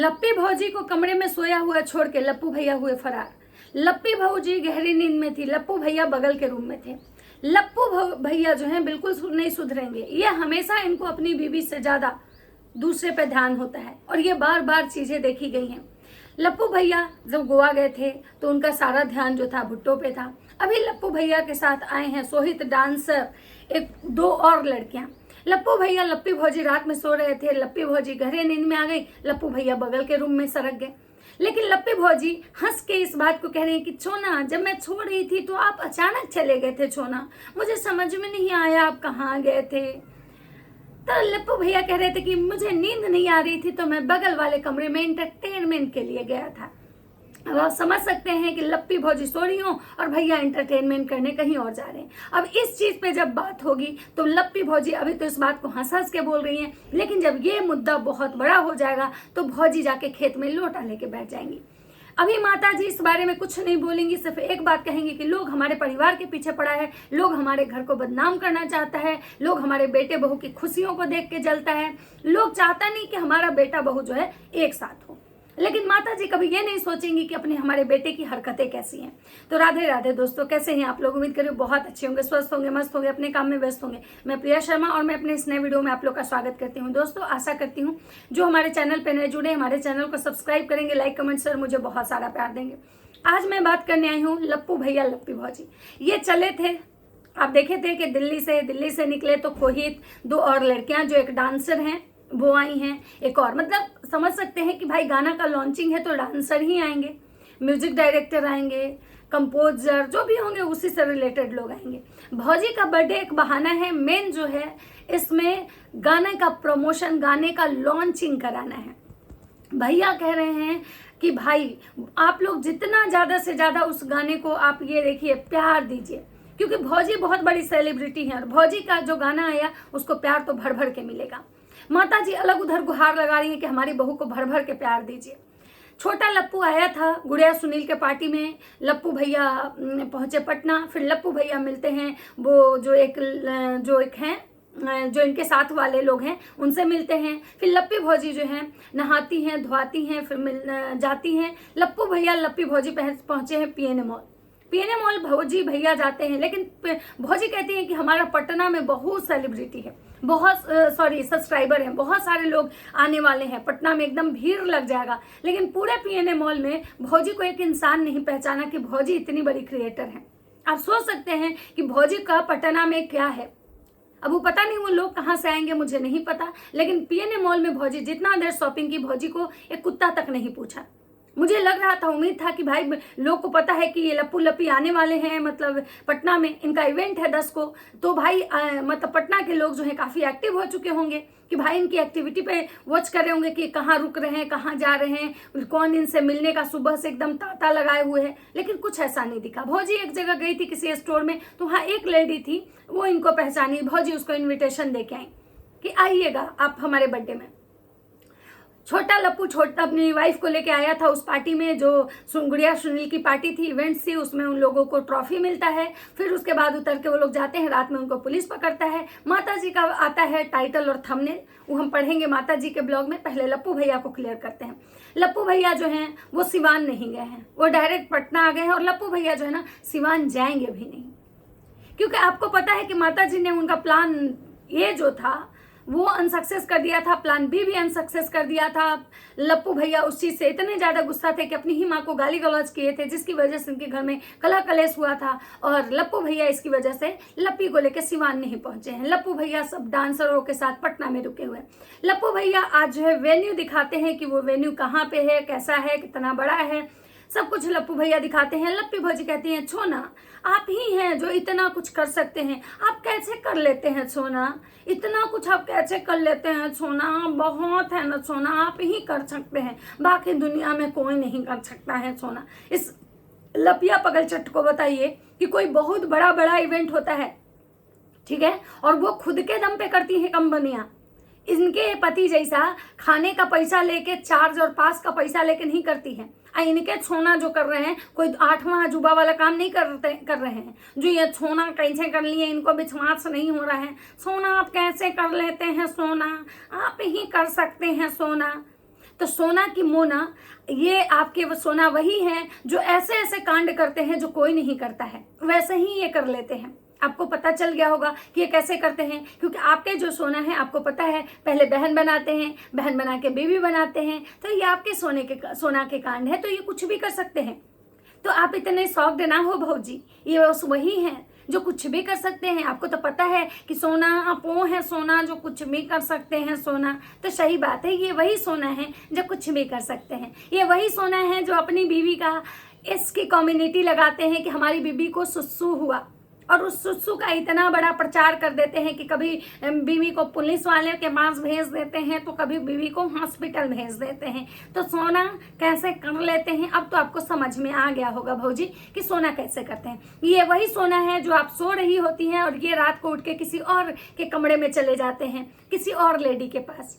लप्पी भौजी को कमरे में सोया हुआ छोड़ के लप्पू भैया हुए फरार। लप्पी भौजी गहरी नींद में थी, लप्पू भैया बगल के रूम में थे। लप्पू भैया जो हैं बिल्कुल नहीं सुधरेंगे। ये हमेशा इनको अपनी बीवी से ज्यादा दूसरे पे ध्यान होता है और ये बार बार चीजें देखी गई हैं। लप्पू भैया जब गोवा गए थे तो उनका सारा ध्यान जो था भुट्टो पे था। अभी लप्पू भैया के साथ आए हैं सोहित, डांसर, दो और लड़कियां। लप्पू भैया लप्पी भौजी रात में सो रहे थे, लप्पी भौजी गहरे नींद में आ गई, लप्पू भैया बगल के रूम में सरक गए। लेकिन लप्पी भौजी हंस के इस बात को कह रही है कि छोना, जब मैं सो रही थी तो आप अचानक चले गए थे छोना, मुझे समझ में नहीं आया आप कहाँ गए थे। तो लप्पू भैया कह रहे थे कि मुझे नींद नहीं आ रही थी तो मैं बगल वाले कमरे में एंटरटेनमेंट के लिए गया था। अब आप समझ सकते हैं कि लप्पी भौजी सो रही हो और भैया एंटरटेनमेंट करने कहीं और जा रहे हैं। अब इस चीज पे जब बात होगी तो लप्पी भौजी अभी तो इस बात को हंस हंस के बोल रही हैं, लेकिन जब ये मुद्दा बहुत बड़ा हो जाएगा तो भौजी जाके खेत में लोटा लेके बैठ जाएंगी। अभी माता जी इस बारे में कुछ नहीं बोलेंगी, सिर्फ एक बात कहेंगी कि लोग हमारे परिवार के पीछे पड़ा है, लोग हमारे घर को बदनाम करना चाहता है, लोग हमारे बेटे बहू की खुशियों को देख के जलता है, लोग चाहता नहीं कि हमारा बेटा बहू जो है एक साथ हो। लेकिन माता जी कभी ये नहीं सोचेंगी कि अपने हमारे बेटे की हरकतें कैसी हैं। तो राधे राधे दोस्तों, कैसे हैं आप लोग? उम्मीद करिए बहुत अच्छे होंगे, स्वस्थ होंगे, मस्त होंगे, अपने काम में व्यस्त होंगे। मैं प्रिया शर्मा और मैं अपने इस नए वीडियो में आप लोग का स्वागत करती हूँ। दोस्तों आशा करती हूँ जो हमारे चैनल पर नए जुड़े हमारे चैनल को सब्सक्राइब करेंगे, लाइक कमेंट सर मुझे बहुत सारा प्यार देंगे। आज मैं बात करने आई हूँ लप्पू भैया लप्पी भौजी। ये चले थे, आप देखे थे कि दिल्ली से निकले तो खोहित, दो और लड़कियां जो एक डांसर हैं वो आई हैं, एक और, मतलब समझ सकते हैं कि भाई गाना का लॉन्चिंग है तो डांसर ही आएंगे, म्यूजिक डायरेक्टर आएंगे, कंपोजर जो भी होंगे उसी से रिलेटेड लोग आएंगे। भौजी का बर्थडे एक बहाना है, मेन जो है इसमें गाने का प्रमोशन, गाने का लॉन्चिंग कराना है। भैया कह रहे हैं कि भाई आप लोग जितना ज्यादा से ज्यादा उस गाने को आप ये देखिए प्यार दीजिए, क्योंकि भौजी बहुत बड़ी सेलिब्रिटी है और भौजी का जो गाना आया उसको प्यार तो भर भर के मिलेगा। माता जी अलग उधर गुहार लगा रही है कि हमारी बहू को भर भर के प्यार दीजिए। छोटा लप्पू आया था गुड़िया सुनील के पार्टी में, लप्पू भैया पहुंचे पटना, फिर लप्पू भैया मिलते हैं वो जो एक हैं जो इनके साथ वाले लोग हैं उनसे मिलते हैं। फिर लप्पी भौजी जो हैं नहाती हैं, धोती हैं, फिर जाती हैं। लप्पू भैया लप्पी भौजी पहुंचे हैं पीएनए मॉल। भौजी भैया जाते हैं, लेकिन भौजी कहती हैं कि हमारा पटना में बहुत सेलिब्रिटी है, बहुत सब्सक्राइबर हैं, बहुत सारे लोग आने वाले हैं, पटना में एकदम भीड़ लग जाएगा। लेकिन पूरे पीएनए मॉल में भौजी को एक इंसान नहीं पहचाना कि भौजी इतनी बड़ी क्रिएटर है। आप सोच सकते हैं कि भौजी का पटना में क्या है। अब वो पता नहीं वो लोग कहाँ से आएंगे, मुझे नहीं पता, लेकिन पीएनए मॉल में भौजी जितना देर शॉपिंग की, भौजी को एक कुत्ता तक नहीं पूछा। मुझे लग रहा था, उम्मीद था कि भाई लोग को पता है कि ये लप्पू लप्पी आने वाले हैं, मतलब पटना में इनका इवेंट है 10 को, तो भाई मतलब पटना के लोग जो हैं काफी एक्टिव हो चुके होंगे कि भाई इनकी एक्टिविटी पे वॉच कर रहे होंगे कि कहाँ रुक रहे हैं, कहाँ जा रहे हैं, कौन इनसे मिलने का सुबह से एकदम तांता लगाए हुए है। लेकिन कुछ ऐसा नहीं दिखा। भौजी एक जगह गई थी किसी स्टोर में, तो वहाँ एक लेडी थी, वो इनको पहचानी, भौजी उसको इन्विटेशन दे के आई कि आइएगा आप हमारे बर्थडे में। छोटा लप्पू अपनी वाइफ को लेके आया था उस पार्टी में, जो गुड़िया सुनील की पार्टी थी, इवेंट्स थी, उसमें उन लोगों को ट्रॉफी मिलता है। फिर उसके बाद उतर के वो लोग जाते हैं, रात में उनको पुलिस पकड़ता है। माता जी का आता है टाइटल और थंबनेल, वो हम पढ़ेंगे माता जी के ब्लॉग में। पहले लप्पू भैया को क्लियर करते हैं। लप्पू भैया जो हैं वो सिवान नहीं गए हैं, वो डायरेक्ट पटना आ गए हैं, और लप्पू भैया जो है ना सिवान जाएंगे भी नहीं, क्योंकि आपको पता है कि माता जी ने उनका प्लान ये जो था वो अनसक्सेस कर दिया था, प्लान बी भी अनसक्सेस कर दिया था। लप्पू भैया उस चीज से इतने ज्यादा गुस्सा थे कि अपनी ही माँ को गाली गलौज किए थे, जिसकी वजह से उनके घर में कलह कलेश हुआ था। और लप्पू भैया इसकी वजह से लप्पी को लेकर सिवान नहीं पहुंचे हैं। लप्पू भैया सब डांसरों के साथ पटना में रुके हुए। लप्पू भैया आज जो है वेन्यू दिखाते हैं कि वो वेन्यू कहाँ पे है, कैसा है, कितना बड़ा है, सब कुछ लप्पू भैया दिखाते हैं। लप्पी भौजी कहती हैं छोना आप ही हैं जो इतना कुछ कर सकते हैं, आप कैसे कर लेते हैं छोना, इतना कुछ आप कैसे कर लेते हैं छोना, बहुत है ना छोना, आप ही कर सकते हैं, बाकी दुनिया में कोई नहीं कर सकता है छोना। इस लपिया पगलचट को बताइए कि कोई बहुत बड़ा इवेंट होता है, ठीक है, और वो खुद के दम पे करती है कंपनियां, इनके पति जैसा खाने का पैसा लेके, चार्ज और पास का पैसा लेके नहीं करती है। इनके छोना जो कर रहे हैं कोई 8वां अजूबा वाला काम नहीं कर रहे हैं। जो ये छोना कैसे कर लिए इनको विश्वास नहीं हो रहा है। सोना आप कैसे कर लेते हैं सोना, आप ही कर सकते हैं सोना। तो सोना की मोना, ये आपके वो सोना वही है जो ऐसे ऐसे कांड करते हैं जो कोई नहीं करता है, वैसे ही ये कर लेते हैं। आपको पता चल गया होगा कि ये कैसे करते हैं, क्योंकि आपके जो सोना है आपको पता है, पहले बहन बनाते हैं, बहन बना के बीवी बनाते हैं, तो ये आपके सोना के कांड है, तो ये कुछ भी कर सकते हैं। तो आप इतने शॉक्ड ना हो भौजी, ये वही हैं जो कुछ भी कर सकते हैं। आपको तो पता है कि सोना आप वो है सोना जो कुछ भी कर सकते हैं सोना, तो सही बात है, ये वही सोना है जो कुछ भी कर सकते हैं। ये वही सोना है जो अपनी बीवी का इसकी कम्युनिटी लगाते हैं कि हमारी बीवी को सुसु हुआ, और उस सुसु का इतना बड़ा प्रचार कर देते हैं कि कभी बीवी को पुलिस वाले के पास भेज देते हैं, तो कभी बीवी को हॉस्पिटल भेज देते हैं। तो सोना कैसे कर लेते हैं, अब तो आपको समझ में आ गया होगा भौजी कि सोना कैसे करते हैं। ये वही सोना है जो आप सो रही होती हैं और ये रात को उठ के किसी और के कमरे में चले जाते हैं, किसी और लेडी के पास।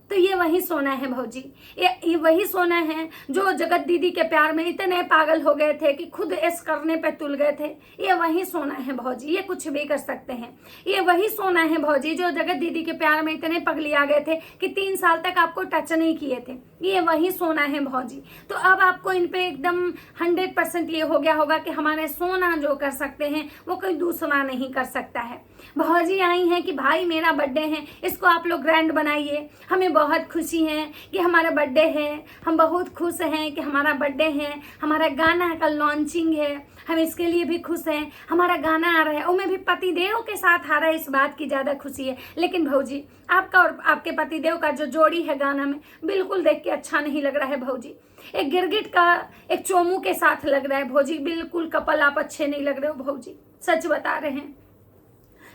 तो ये वही सोना है भौजी, ये वही सोना है जो जगत दीदी के प्यार में इतने पागल हो गए थे कि खुद ऐश करने पे तुल गए थे। ये वही सोना है भौजी, ये कुछ भी कर सकते हैं। ये वही सोना है भौजी जो जगत दीदी के प्यार में इतने पगलिया गए थे कि 3 साल तक आपको टच नहीं किए थे। ये वही सोना है भौजी। तो अब आपको इन पे एकदम 100% ये हो गया होगा कि हमारे सोना जो कर सकते हैं वो कोई दूसरा नहीं कर सकता है। भौजी आई हैं कि भाई मेरा बर्थडे है, इसको आप लोग ग्रैंड बनाइए, हमें बहुत खुशी है कि हमारा बर्थडे है, हम बहुत खुश हैं कि हमारा बर्थडे है, हमारा गाना का लॉन्चिंग है, हम इसके लिए भी खुश हैं, हमारा गाना आ रहा है, उसमें भी पतिदेव के साथ आ रहा है, इस बात की ज़्यादा खुशी है। लेकिन भौजी आपका और आपके पतिदेव का जो जोड़ी है गाना में, बिल्कुल देख के अच्छा नहीं लग रहा है भौजी। एक गिरगिट का एक चोमू के साथ लग रहा है भौजी, बिल्कुल कपल आप अच्छे नहीं लग रहे हो भौजी, सच बता रहे हैं।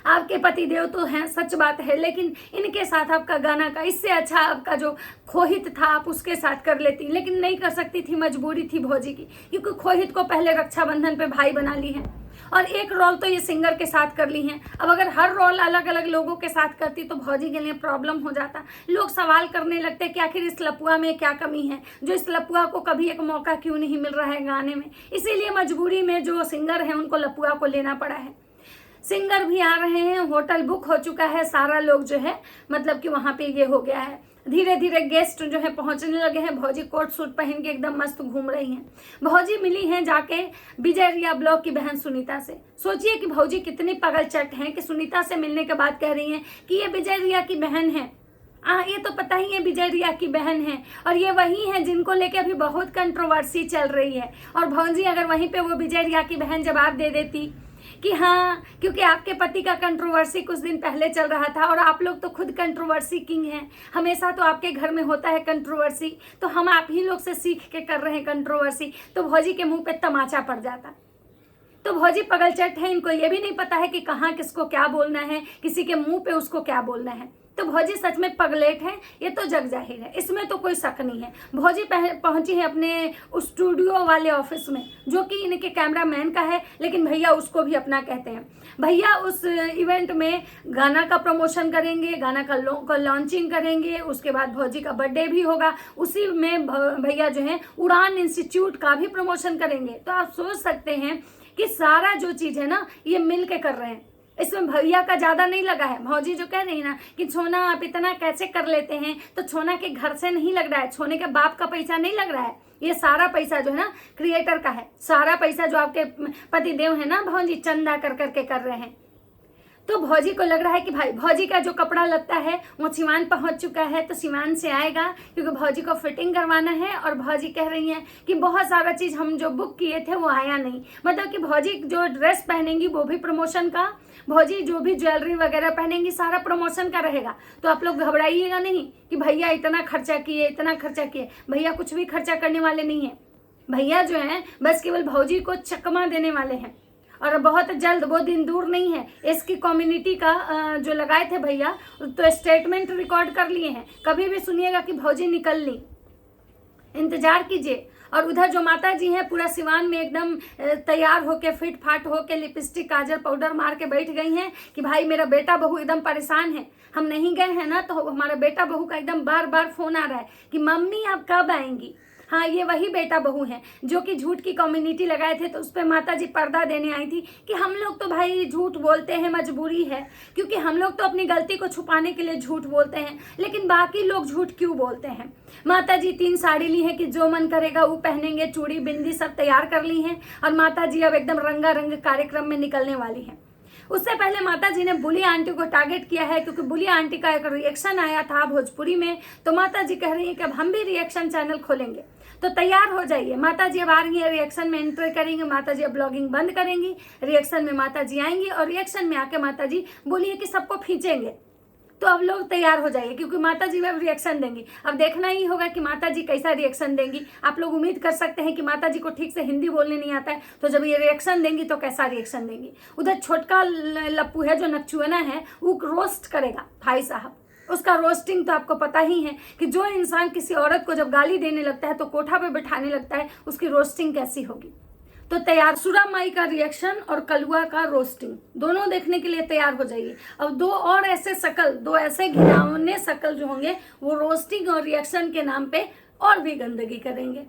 आपके पतिदेव तो हैं, सच बात है, लेकिन इनके साथ आपका गाना का इससे अच्छा आपका जो खोहित था आप उसके साथ कर लेती, लेकिन नहीं कर सकती थी, मजबूरी थी भौजी की, क्योंकि खोहित को पहले रक्षाबंधन पे भाई बना ली है और एक रोल तो ये सिंगर के साथ कर ली हैं। अब अगर हर रोल अलग अलग लोगों के साथ करती तो भौजी के लिए प्रॉब्लम हो जाता। लोग सवाल करने लगते कि आखिर इस लपुआ में क्या कमी है, जो इस लपुआ को कभी एक मौका क्यों नहीं मिल रहा है गाने में। इसीलिए मजबूरी में जो सिंगर है उनको लपुआ को लेना पड़ा है। सिंगर भी आ रहे हैं, होटल बुक हो चुका है, सारा लोग जो है मतलब कि वहाँ पे ये हो गया है, धीरे धीरे गेस्ट जो है पहुंचने लगे हैं। भौजी कोट सूट पहन के एकदम मस्त घूम रही हैं। भौजी मिली हैं जाके विजय रिया ब्लॉक की बहन सुनीता से। सोचिए कि भौजी कितनी पगल चट हैं कि सुनीता से मिलने के बाद कह रही हैं कि ये विजय रिया की बहन है। ये तो पता ही है विजय रिया की बहन है, और ये वही है जिनको लेके अभी बहुत कंट्रोवर्सी चल रही है। और भौजी अगर वहीं पे वो विजय रिया की बहन जवाब दे देती कि हाँ, क्योंकि आपके पति का कंट्रोवर्सी कुछ दिन पहले चल रहा था और आप लोग तो खुद कंट्रोवर्सी किंग हैं, हमेशा तो आपके घर में होता है कंट्रोवर्सी, तो हम आप ही लोग से सीख के कर रहे हैं कंट्रोवर्सी, तो भौजी के मुंह पे तमाचा पड़ जाता। तो भौजी पगल चट है, इनको ये भी नहीं पता है कि कहाँ किसको क्या बोलना है, किसी के मुंह पे उसको क्या बोलना है। तो भौजी सच में पगलेट है, ये तो जग जाहिर है, इसमें तो कोई शक नहीं है। भौजी पहुंची है अपने उस स्टूडियो वाले ऑफिस में जो कि इनके कैमरामैन का है, लेकिन भैया उसको भी अपना कहते हैं। भैया उस इवेंट में गाना का प्रमोशन करेंगे, गाना का लॉन्चिंग करेंगे, उसके बाद भौजी का बर्थडे भी होगा, उसी में भैया जो है उड़ान इंस्टीट्यूट का भी प्रमोशन करेंगे। तो आप सोच सकते हैं कि सारा जो चीज़ है ना ये मिल के कर रहे हैं, इसमें भैया का ज्यादा नहीं लगा है। भौजी जो कह रही ना कि छोना आप इतना कैसे कर लेते हैं, तो छोना के घर से नहीं लग रहा है, छोने के बाप का पैसा नहीं लग रहा है, ये सारा पैसा जो है ना क्रिएटर का है। सारा पैसा जो आपके पतिदेव है ना भौजी चंदा कर करके कर रहे हैं। तो भौजी को लग रहा है कि भाई भौजी का जो कपड़ा लगता है वो सिवान पहुंच चुका है, तो सिवान से आएगा, क्योंकि भौजी को फिटिंग करवाना है। और भौजी कह रही हैं कि बहुत सारा चीज़ हम जो बुक किए थे वो आया नहीं, मतलब कि भौजी जो ड्रेस पहनेंगी वो भी प्रमोशन का, भौजी जो भी ज्वेलरी वगैरह पहनेंगी सारा प्रमोशन का रहेगा। तो आप लोग घबराइएगा नहीं कि भैया इतना खर्चा किए, इतना खर्चा किए। भैया कुछ भी खर्चा करने वाले नहीं है। भैया जो है बस केवल भौजी को चकमा देने वाले हैं, और बहुत जल्द, वो दिन दूर नहीं है। इसकी कम्युनिटी का जो लगाए थे भैया तो स्टेटमेंट रिकॉर्ड कर लिए हैं, कभी भी सुनिएगा कि भौजी निकल ली, इंतजार कीजिए। और उधर जो माता जी हैं पूरा सिवान में एकदम तैयार होके फिट फाट होके लिपस्टिक काजल पाउडर मार के बैठ गई हैं कि भाई मेरा बेटा बहू एकदम परेशान है, हम नहीं गए हैं ना तो हमारा बेटा बहू का एकदम बार बार फोन आ रहा है कि मम्मी आप कब आएंगी, हाँ, ये वही बेटा बहू हैं जो कि झूठ की कम्युनिटी लगाए थे, तो उस पर माता जी पर्दा देने आई थी कि हम लोग तो भाई झूठ बोलते हैं, मजबूरी है, क्योंकि हम लोग तो अपनी गलती को छुपाने के लिए झूठ बोलते हैं, लेकिन बाकी लोग झूठ क्यों बोलते हैं। माता जी 3 साड़ी ली हैं कि जो मन करेगा वो पहनेंगे, चूड़ी बिंदी सब तैयार कर ली हैं, और माता जी अब एकदम रंगारंग कार्यक्रम में निकलने वाली हैं। उससे पहले माता जी ने बुली आंटी को टारगेट किया है, क्योंकि बुली आंटी का एक रिएक्शन आया था भोजपुरी में, तो माता जी कह रही है कि अब हम भी रिएक्शन चैनल खोलेंगे, तो तैयार हो जाइए। माता जी अब आ रही है, रिएक्शन में एंटर करेंगे, माता जी अब ब्लॉगिंग बंद करेंगी, रिएक्शन में माता जी आएंगी, और रिएक्शन में आके माता जी बोलिए कि सबको खींचेंगे। तो अब लोग तैयार हो जाइए, क्योंकि माता जी अब रिएक्शन देंगी। अब देखना ही होगा कि माता जी कैसा रिएक्शन देंगी। आप लोग उम्मीद कर सकते हैं कि माता जी को ठीक से हिंदी बोलने नहीं आता है, तो जब ये रिएक्शन देंगी तो कैसा रिएक्शन देंगी। उधर छोटका लप्पू है जो नकचुआना है, वो रोस्ट करेगा भाई साहब। उसका रोस्टिंग तो आपको पता ही है कि जो इंसान किसी औरत को जब गाली देने लगता है तो कोठा पे बैठाने लगता है, उसकी रोस्टिंग कैसी होगी। तो तैयार सुरा माई का रिएक्शन और कलुआ का रोस्टिंग दोनों देखने के लिए तैयार हो जाइए। अब दो ऐसे घिनौने शकल जो होंगे वो रोस्टिंग और रिएक्शन के नाम पे और भी गंदगी करेंगे।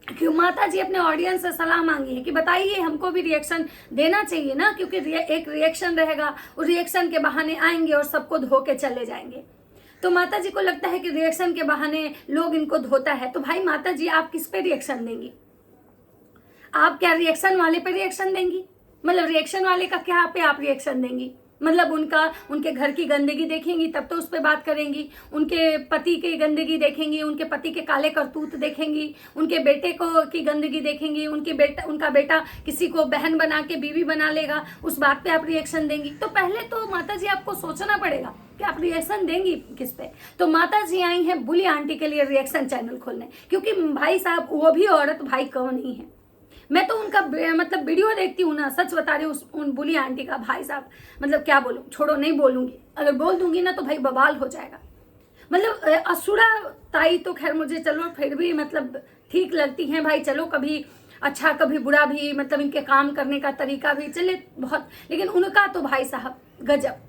क्यों माता जी अपने ऑडियंस से सलाह मांगी है कि बताइए हमको भी रिएक्शन देना चाहिए ना, क्योंकि एक रिएक्शन रहेगा, उस रिएक्शन के बहाने आएंगे और सबको धो के चले जाएंगे। तो माता जी को लगता है कि रिएक्शन के बहाने लोग इनको धोता है। तो भाई माता जी आप किस पे रिएक्शन देंगी? आप क्या रिएक्शन वाले पे रिएक्शन देंगी? मतलब रिएक्शन वाले का क्या पे आप रिएक्शन देंगी? मतलब उनके घर की गंदगी देखेंगी तब तो उस पर बात करेंगी, उनके पति की गंदगी देखेंगी, उनके पति के काले करतूत देखेंगी, उनके बेटे को की गंदगी देखेंगी, उनका बेटा किसी को बहन बना के बीवी बना लेगा, उस बात पे आप रिएक्शन देंगी। तो पहले तो माता जी आपको सोचना पड़ेगा कि आप रिएक्शन देंगी किस पे। तो माता जी आई हैं बुली आंटी के लिए रिएक्शन चैनल खोलने, क्योंकि भाई साहब वो भी औरत भाई कौन ही है। मैं तो उनका मतलब वीडियो देखती हूँ ना, सच बता रही हूँ, उन बुली आंटी का भाई साहब मतलब क्या बोलूँ, छोड़ो नहीं बोलूंगी, अगर बोल दूंगी ना तो भाई बवाल हो जाएगा। मतलब असुरा ताई तो खैर मुझे चलो फिर भी मतलब ठीक लगती हैं भाई, चलो कभी अच्छा कभी बुरा भी, मतलब इनके काम करने का तरीका भी चले बहुत, लेकिन उनका तो भाई साहब गजब।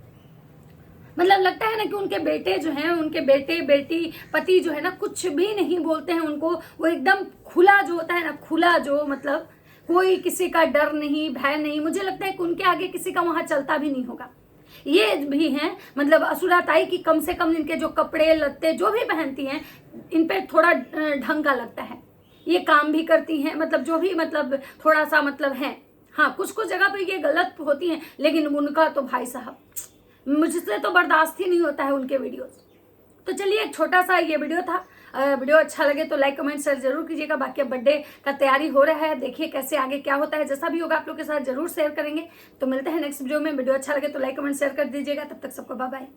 मतलब लगता है ना कि उनके बेटे जो हैं, उनके बेटे बेटी पति जो है ना कुछ भी नहीं बोलते हैं उनको, वो एकदम खुला जो होता है ना, खुला जो मतलब कोई किसी का डर नहीं, भय नहीं। मुझे लगता है कि उनके आगे किसी का वहां चलता भी नहीं होगा। ये भी हैं मतलब असुरा ताई की, कम से कम इनके जो कपड़े लत्ते जो भी पहनती हैं इन पे थोड़ा ढंग का लगता है, ये काम भी करती हैं, मतलब जो भी मतलब थोड़ा सा मतलब है। हाँ कुछ जगह पे ये गलत होती हैं, लेकिन उनका तो भाई साहब मुझसे तो बर्दाश्त ही नहीं होता है उनके वीडियोस। तो चलिए एक छोटा सा ये वीडियो था, वीडियो अच्छा लगे तो लाइक कमेंट शेयर जरूर कीजिएगा। बाकी अब बर्थडे का तैयारी हो रहा है, देखिए कैसे आगे क्या होता है, जैसा भी होगा आप लोग के साथ जरूर शेयर करेंगे। तो मिलते हैं नेक्स्ट वीडियो में। वीडियो अच्छा लगे तो लाइक कमेंट शेयर कर दीजिएगा। तब तक सबको बाय बाय।